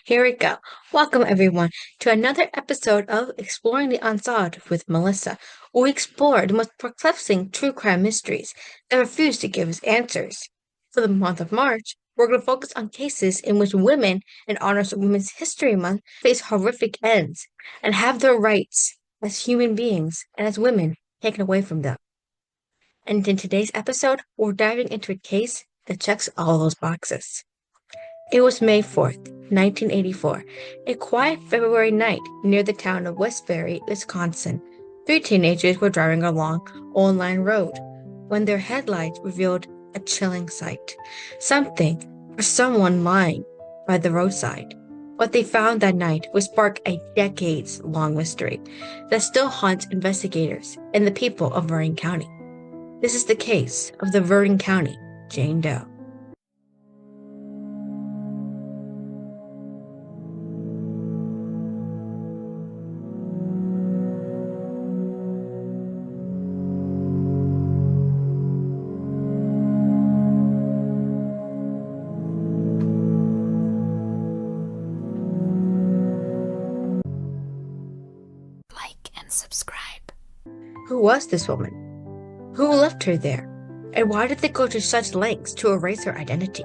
Here we go. Welcome, everyone, to another episode of Exploring the Unsolved with Melissa, where we explore the most perplexing true crime mysteries that refuse to give us answers. For the month of March, we're going to focus on cases in which women, in honors of Women's History Month, face horrific ends and have their rights as human beings and as women taken away from them. And in today's episode, we're diving into a case that checks all those boxes. It was May 4th, 1984, a quiet February night near the town of Westbury, Wisconsin. Three teenagers were driving along Old Line Road when their headlights revealed a chilling sight. Something or someone lying by the roadside. What they found that night would spark a decades-long mystery that still haunts investigators and the people of Vernon County. This is the case of the Vernon County Jane Doe. Subscribe. Who was this woman? Who left her there? And why did they go to such lengths to erase her identity?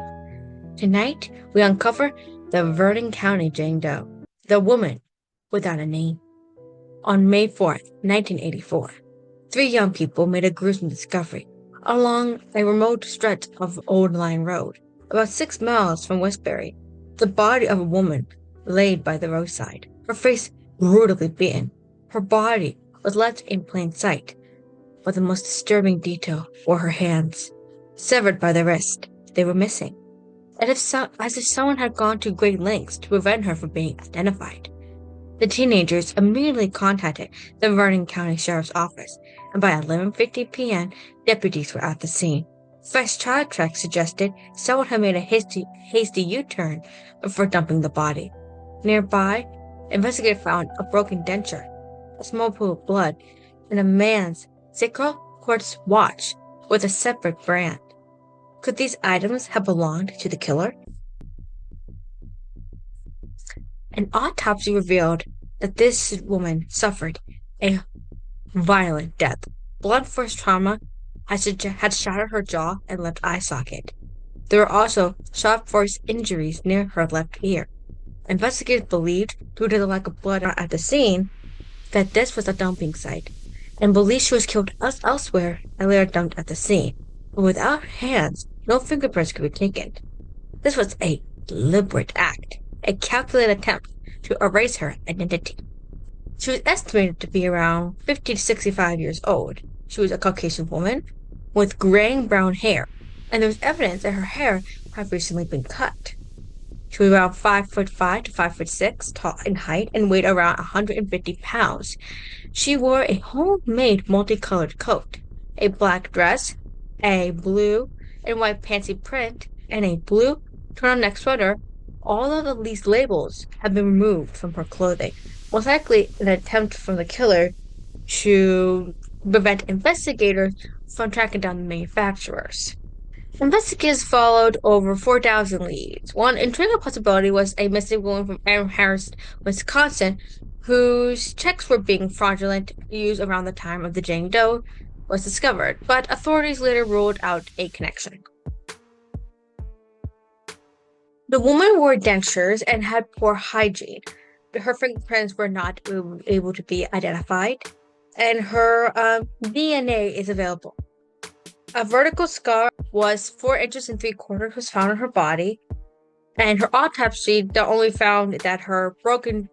Tonight, we uncover the Vernon County Jane Doe, the woman without a name. On May 4th, 1984, three young people made a gruesome discovery along a remote stretch of Old Line Road, about 6 miles from Westbury. The body of a woman laid by the roadside, her face brutally beaten. Her body was left in plain sight, but the most disturbing detail were her hands, severed by the wrist. They were missing, as if someone had gone to great lengths to prevent her from being identified. The teenagers immediately contacted the Vernon County Sheriff's Office, and by 11:50 p.m., deputies were at the scene. Fresh child tracks suggested someone had made a hasty U-turn before dumping the body. Nearby, investigators found a broken denture, a small pool of blood, and a man's Seiko quartz watch with a separate brand. Could these items have belonged to the killer? An autopsy revealed that this woman suffered a violent death. Blunt force trauma had shattered her jaw and left eye socket. There were also sharp force injuries near her left ear. Investigators believed, due to the lack of blood at the scene, that this was a dumping site, and believed she was killed elsewhere and later dumped at the scene. But without hands, no fingerprints could be taken. This was a deliberate act, a calculated attempt to erase her identity. She was estimated to be around 50 to 65 years old. She was a Caucasian woman with graying-brown hair, and there was evidence that her hair had recently been cut. She was around 5'5" to 5'6" tall in height and weighed around 150 pounds. She wore a homemade multicolored coat, a black dress, a blue and white pantsy print, and a blue turtleneck sweater. All of these labels have been removed from her clothing, most likely an attempt from the killer to prevent investigators from tracking down the manufacturers. Investigators followed over 4,000 leads. One intriguing possibility was a missing woman from Amherst, Wisconsin, whose checks were being fraudulent used around the time of the Jane Doe was discovered, but authorities later ruled out a connection. The woman wore dentures and had poor hygiene. Her fingerprints were not able to be identified, and her DNA is available. A vertical scar was 4 inches and 3/4 was found on her body, and her autopsy not only found that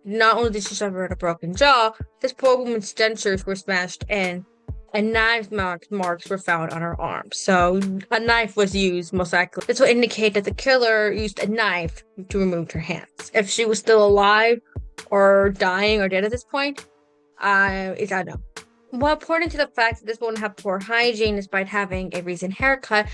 not only did she suffer a broken jaw, this poor woman's dentures were smashed in, and knife marks were found on her arm. So a knife was used, most likely. This would indicate that the killer used a knife to remove her hands. If she was still alive or dying or dead at this point, I don't know. Well, according to the fact that this woman had poor hygiene despite having a recent haircut,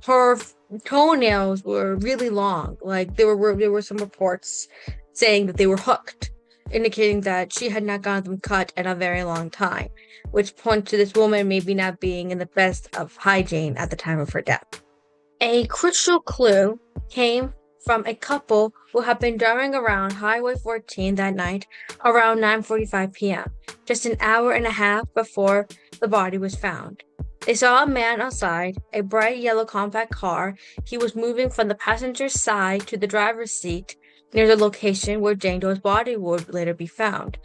her toenails were really long. Like there were some reports saying that they were hooked, indicating that she had not gotten them cut in a very long time, which points to this woman maybe not being in the best of hygiene at the time of her death. A crucial clue came from a couple who had been driving around Highway 14 that night around 9:45 p.m., just an hour and a half before the body was found. They saw a man outside a bright yellow compact car. He was moving from the passenger's side to the driver's seat near the location where Jane Doe's body would later be found.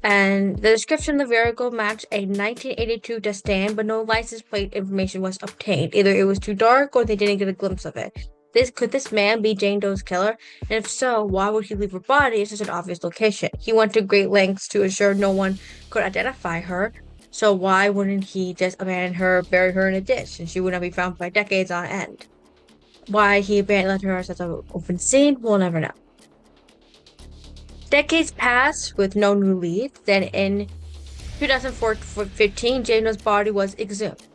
And the description of the vehicle matched a 1982 Dastan, but no license plate information was obtained. Either it was too dark or they didn't get a glimpse of it. Could this man be Jane Doe's killer? And if so, why would he leave her body in such an obvious location? He went to great lengths to ensure no one could identify her. So why wouldn't he just abandon her, bury her in a ditch, and she would not be found by decades on end? Why he abandoned her at such an open scene, we'll never know. Decades passed with no new leads. Then in 2015, Jane Doe's body was exhumed.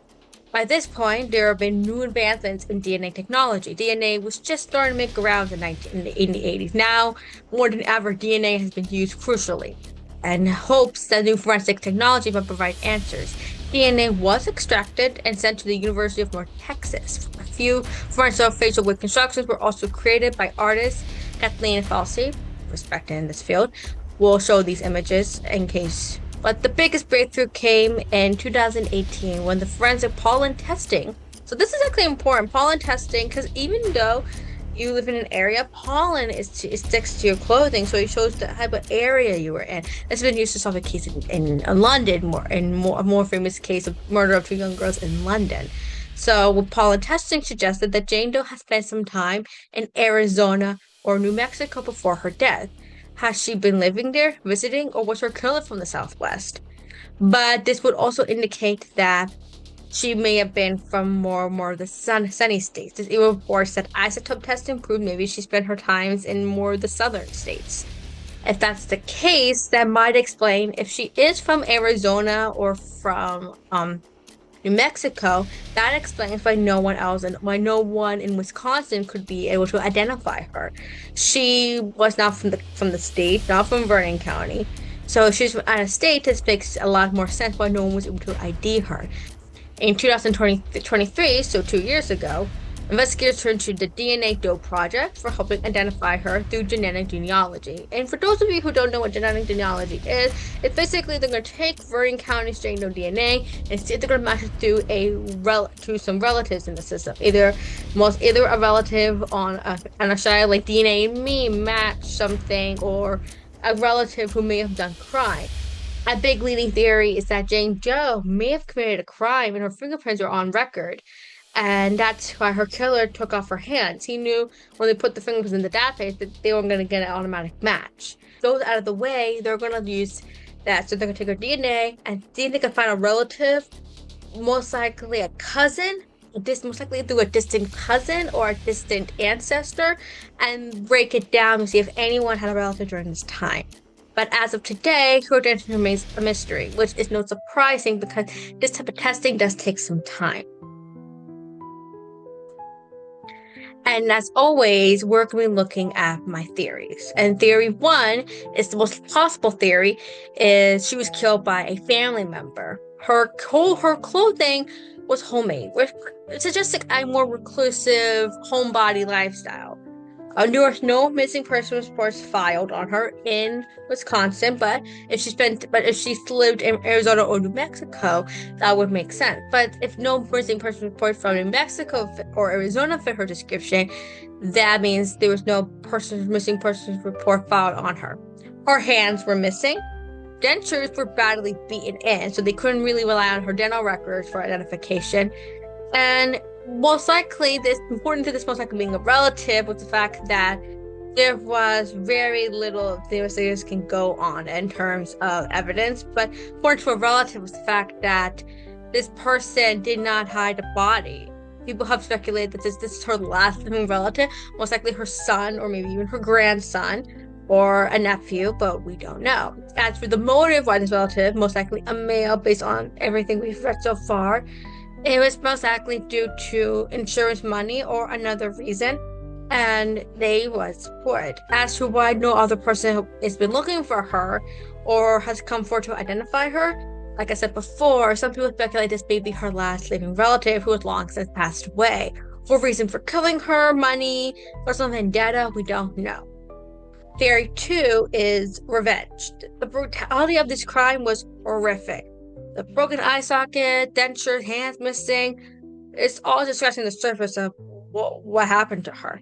By this point, there have been new advancements in DNA technology. DNA was just starting to make rounds in the 80s. Now, more than ever, DNA has been used crucially, and hopes that new forensic technology might provide answers. DNA was extracted and sent to the University of North Texas. A few forensic facial reconstructions were also created by artist Kathleen Falsey, respected in this field. We'll show these images in case. But the biggest breakthrough came in 2018 when the forensic pollen testing. So this is actually important, pollen testing, because even though you live in an area, pollen it sticks to your clothing, so it shows the type of area you were in. It's been used to solve a case in London, a more famous case of murder of two young girls in London. So pollen testing suggested that Jane Doe has spent some time in Arizona or New Mexico before her death. Has she been living there, visiting, or was her killer from the Southwest? But this would also indicate that she may have been from more of the sunny states. There's even reports that isotope testing proved maybe she spent her times in more of the southern states. If that's the case, that might explain if she is from Arizona or from New Mexico. That explains why no one else and why no one in Wisconsin could be able to identify her. She was not from the state, not from Vernon County. So if she's from out of state, this makes a lot more sense why no one was able to ID her. In 2023, so 2 years ago, investigators turned to the DNA Doe Project for helping identify her through genetic genealogy. And for those of you who don't know what genetic genealogy is, it's basically they're going to take Vernon County's Jane Doe DNA and see if they're going to match it to some relatives in the system. Either a relative on a child, like DNA and me match something, or a relative who may have done crime. A big leading theory is that Jane Doe may have committed a crime and her fingerprints are on record. And that's why her killer took off her hands. He knew when they put the fingerprints in the database that they weren't going to get an automatic match. Those out of the way, they're going to use that. So they're going to take her DNA and see if they can find a relative, most likely a cousin, most likely through a distant cousin or a distant ancestor, and break it down to see if anyone had a relative during this time. But as of today, her identity remains a mystery, which is not surprising because this type of testing does take some time. And as always, we're going to be looking at my theories. And theory one is the most plausible theory, is she was killed by a family member. Her clothing was homemade, which suggests a more reclusive homebody lifestyle. There were no missing person reports filed on her in Wisconsin, but if she lived in Arizona or New Mexico, that would make sense. But if no missing person report from New Mexico or Arizona fit her description, that means there was no missing person report filed on her. Her hands were missing. Dentures were badly beaten in, so they couldn't really rely on her dental records for identification. And most likely, important to this most likely being a relative was the fact that there was very little the investigators can go on in terms of evidence. But important to a relative was the fact that this person did not hide a body. People have speculated that this is her last living relative, most likely her son or maybe even her grandson or a nephew, but we don't know. As for the motive why this relative, most likely a male based on everything we've read so far, it was most likely due to insurance money or another reason, and they was put. As to why no other person has been looking for her or has come forward to identify her, like I said before, some people speculate this may be her last living relative who has long since passed away, Full reason for killing her, money, personal vendetta, we don't know. Theory 2 is revenge. The brutality of this crime was horrific. The broken eye socket, dentures, hands missing, it's all just scratching the surface of what happened to her.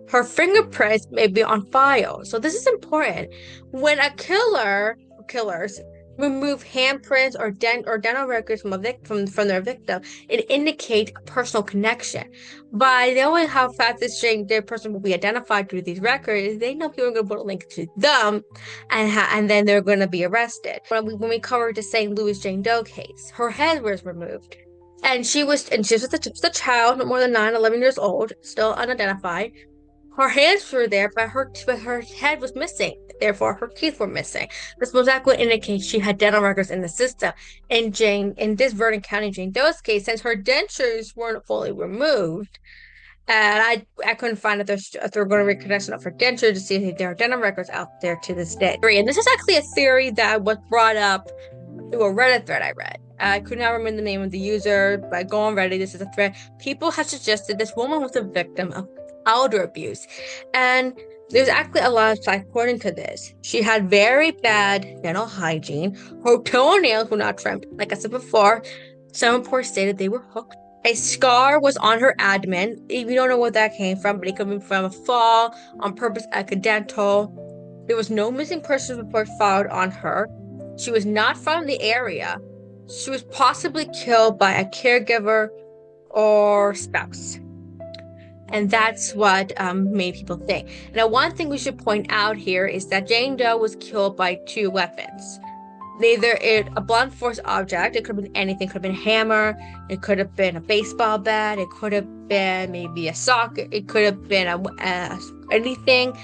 Her fingerprints may be on file, so this is important. When a killers remove handprints or dental records from their victim, it indicates a personal connection. By knowing how fast this their person will be identified through these records, they know people are going to put a link to them, and then they're going to be arrested. When we covered the St. Louis Jane Doe case, her head was removed. And she was just a child, no more than 11 years old, still unidentified. Her hands were there, but her head was missing. Therefore, her teeth were missing. This most likely indicates she had dental records in the system. In this Vernon County Jane Doe's case, since her dentures weren't fully removed, and I couldn't find if they're going to reconnect enough for dentures to see if there are dental records out there to this day. And this is actually a theory that was brought up through a Reddit thread I read. I could not remember the name of the user, but go on Reddit. This is a thread. People have suggested this woman was a victim of elder abuse, and there's actually a lot of side pointing to this. She had very bad dental hygiene. Her toenails were not trimmed. Like I said before, some reports stated they were hooked. A scar was on her abdomen. We don't know what that came from, but it could be from a fall, on purpose, accidental. There was no missing persons report filed on her. She was not from the area. She was possibly killed by a caregiver or spouse. And that's what made people think. Now, one thing we should point out here is that Jane Doe was killed by 2 weapons. Neither a blunt force object, it could have been anything, it could have been a hammer, it could have been a baseball bat, it could have been maybe a sock, it could have been anything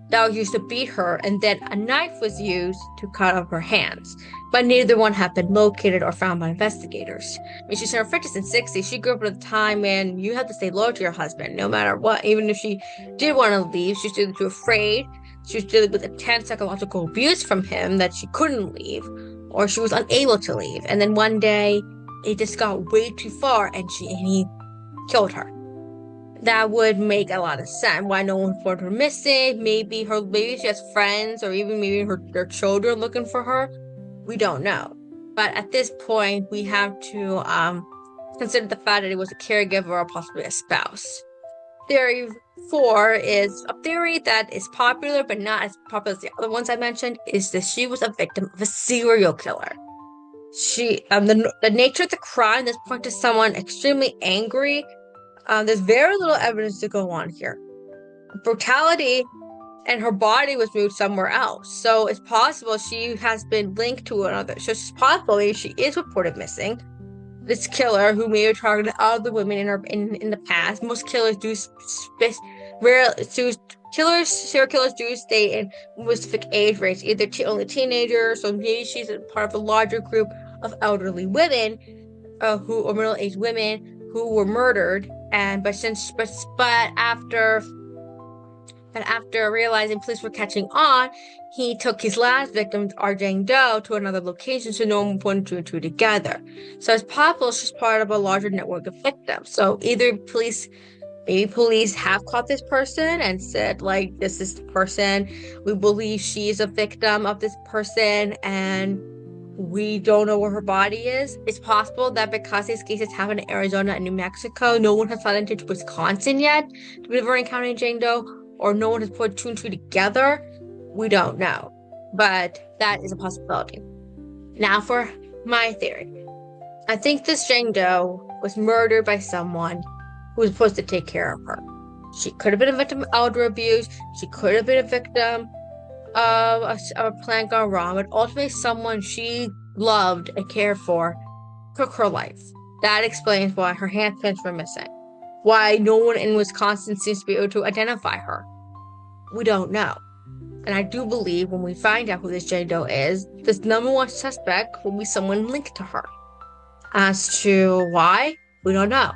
that was used to beat her, and then a knife was used to cut off her hands. But neither one have been located or found by investigators. I mean, she's in her 50s and 60s. She grew up at a time when you have to stay loyal to your husband, no matter what. Even if she did want to leave, she was either too afraid, she was dealing with intense psychological abuse from him that she couldn't leave, or she was unable to leave. And then one day, it just got way too far, and he killed her. That would make a lot of sense. Why no one reported her missing? Maybe she has friends, or even maybe their children looking for her. We don't know. But at this point, we have to consider the fact that it was a caregiver or possibly a spouse. Theory 4 is a theory that is popular, but not as popular as the other ones I mentioned, is that she was a victim of a serial killer. The nature of the crime, this point to someone extremely angry. There's very little evidence to go on here. Brutality, and her body was moved somewhere else. So it's possible she has been linked to another. So it's possible she is reported missing. This killer, who may have targeted other women in the past. Most killers do serial killers do stay in specific age range, either only teenagers, so maybe she's a part of a larger group of elderly women, or middle-aged women who were murdered. But after realizing police were catching on, he took his last victim, Jane Doe, to another location so no one put 2 and 2 together. So it's possible she's part of a larger network of victims. So either maybe police have caught this person and said, like, this is the person. We believe she's a victim of this person, and we don't know where her body is. It's possible that because these cases happen in Arizona and New Mexico, no one has found into Wisconsin yet to be Vernon County Jane Doe, or no one has put 2 and 2 together. We don't know, but that is a possibility. Now for my theory. I think this Jane Doe was murdered by someone who was supposed to take care of her. She could have been a victim of elder abuse. She could have been a victim of a plan gone wrong, but ultimately someone she loved and cared for took her life. That explains why her handprints were missing. Why no one in Wisconsin seems to be able to identify her. We don't know. And I do believe when we find out who this Jane Doe is, this number 1 suspect will be someone linked to her. As to why, we don't know.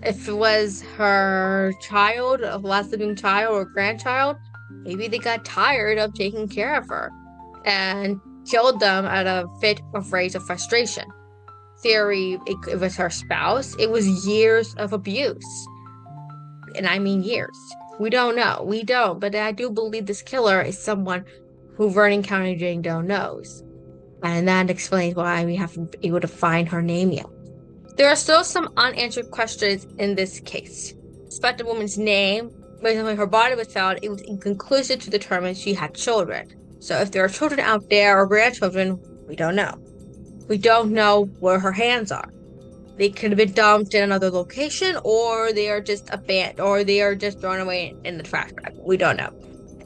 If it was her child, a last living child or grandchild, maybe they got tired of taking care of her and killed them out of a fit of rage or frustration. Theory, it was her spouse. It was years of abuse. and I mean years. We don't know. We don't. But I do believe this killer is someone who Vernon County Jane Doe knows. And that explains why we haven't been able to find her name yet. There are still some unanswered questions in this case. Despite the woman's name, when her body was found, it was inconclusive to determine she had children. So if there are children out there or grandchildren, we don't know. We don't know where her hands are. They could have been dumped in another location, or they are just abandoned, or they are just thrown away in the trash bag. We don't know.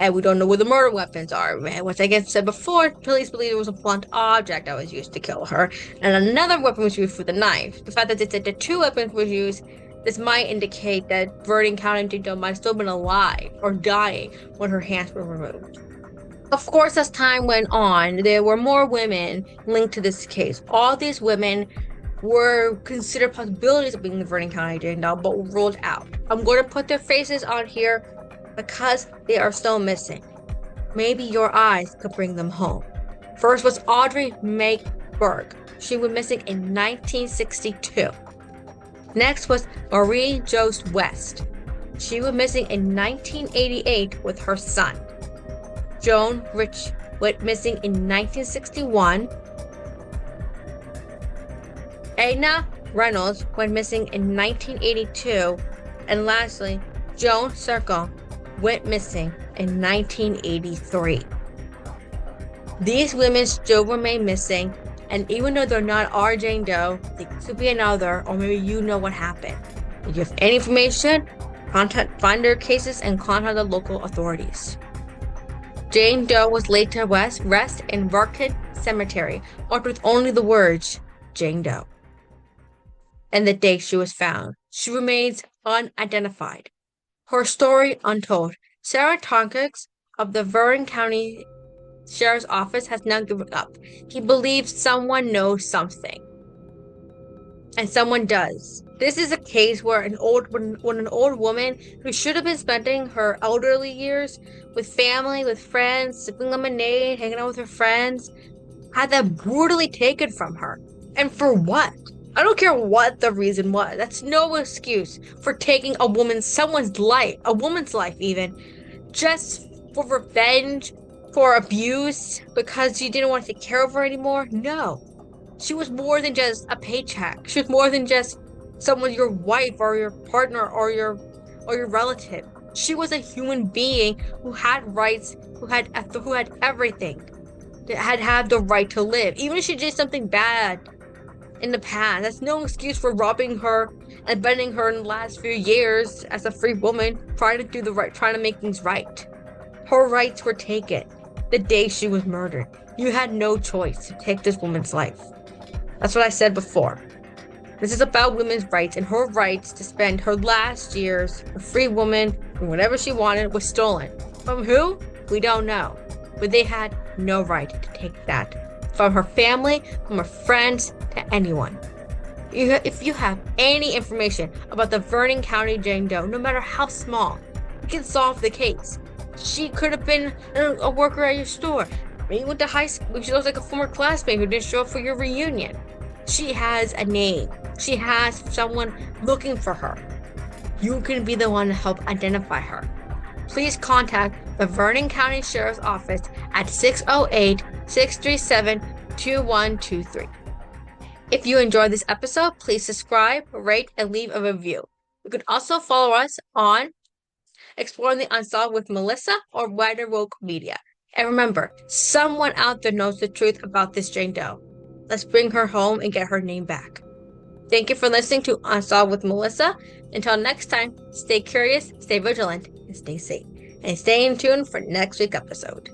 And we don't know where the murder weapons are. Once again said before, police believe it was a blunt object that was used to kill her, and another weapon was used for the knife. The fact that they said the two weapons were used, this might indicate that Vernon County Jane Doe might have still been alive or dying when her hands were removed. Of course, as time went on, there were more women linked to this case. All these women were considered possibilities of being the Vernon County Jane Doe, but were ruled out. I'm going to put their faces on here because they are still missing. Maybe your eyes could bring them home. First was Audrey Mae Berg. She was missing in 1962. Next was Marie Jost West. She was missing in 1988 with her son. Joan Rich went missing in 1961. Edna Reynolds went missing in 1982. And lastly, Joan Circle went missing in 1983. These women still remain missing, and even though they're not our Jane Doe, they could be another, or maybe you know what happened. If you have any information, find their cases and contact the local authorities. Jane Doe was laid to rest in Vernon Cemetery, marked with only the words, Jane Doe, and the date she was found. She remains unidentified. Her story untold. Sarah Tonkins of the Vernon County Sheriff's Office has now given up. He believes someone knows something. And someone does. This is a case where when an old woman who should have been spending her elderly years with family, with friends, sipping lemonade, hanging out with her friends, had that brutally taken from her. And for what? I don't care what the reason was. That's no excuse for taking someone's life, a woman's life even, just for revenge, for abuse, because you didn't want to take care of her anymore. No. She was more than just a paycheck. She was more than just someone, your wife or your partner or your relative. She was a human being who had rights, who had everything, that had the right to live, even if she did something bad in the past. That's no excuse for robbing her and bending her in the last few years as a free woman, trying to make things right. Her rights were taken the day she was murdered. You had no choice to take this woman's life. That's what I said before. This is about women's rights, and her rights to spend her last years a free woman and whatever she wanted was stolen. From who? We don't know. But they had no right to take that from her family, from her friends, to anyone. If you have any information about the Vernon County Jane Doe, no matter how small, you can solve the case. She could have been a worker at your store. Maybe you went to high school. Maybe she looks like a former classmate who didn't show up for your reunion. She has a name. She has someone looking for her. You can be the one to help identify her. Please contact the Vernon County Sheriff's Office at 608-637-2123. If you enjoyed this episode, please subscribe, rate, and leave a review. You can also follow us on Exploring the Unsolved with Melissa or WIDEAWOKE Media. And remember, someone out there knows the truth about this Jane Doe. Let's bring her home and get her name back. Thank you for listening to Unsolved with Melissa. Until next time, stay curious, stay vigilant, and stay safe. And stay in tune for next week's episode.